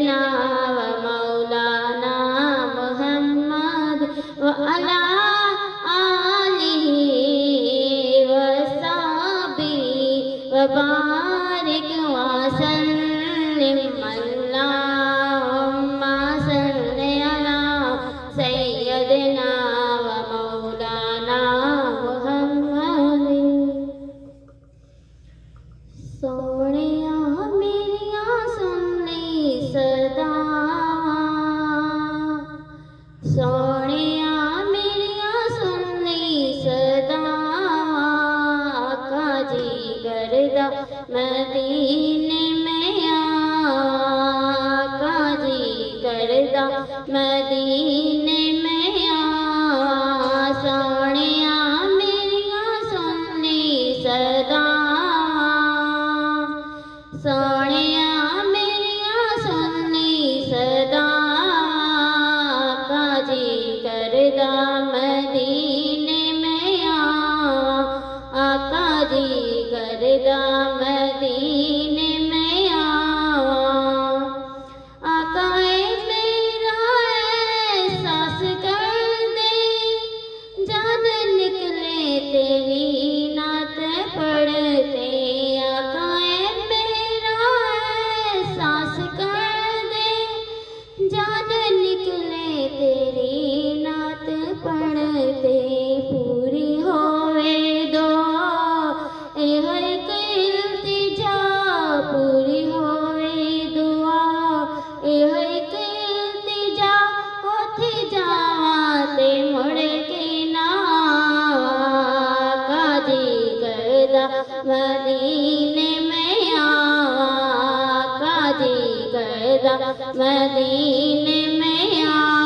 सैयदना व मौलाना मुहम्मद व अला आलिहि व सहाबिहि व बारिक व सल्लिम अल्लाहुम्मा सल्लि अला सैयदना व मौलाना मुहम्मद। सोनिया मेरिया सुन ले सदा, सोनिया मेरिया सुन ले सदा, आका जी करदा मदीने में आका जी करदा मदीने में आ। सोनिया मेरिया सुन ले सदा, सोनिया मेरिया सुन ले सदा, आका जी करदा मदीने में आ। आका जी करदा मदीने में आ। आका मेरा एहसास कर दे, जब निकले तेरी नात पढ़ते। आका मेरा एहसास कर दे, जब निकले तेरी नात पढ़ते। पूरी होवे दुआ एह एक इल्तिजा, पूरी होवे दुआ एह एक इल्तिजा, उठ जावा ते मुड़ के ना। आका जी करदा मदीने में आ। आका जी करदा मदीने में आ।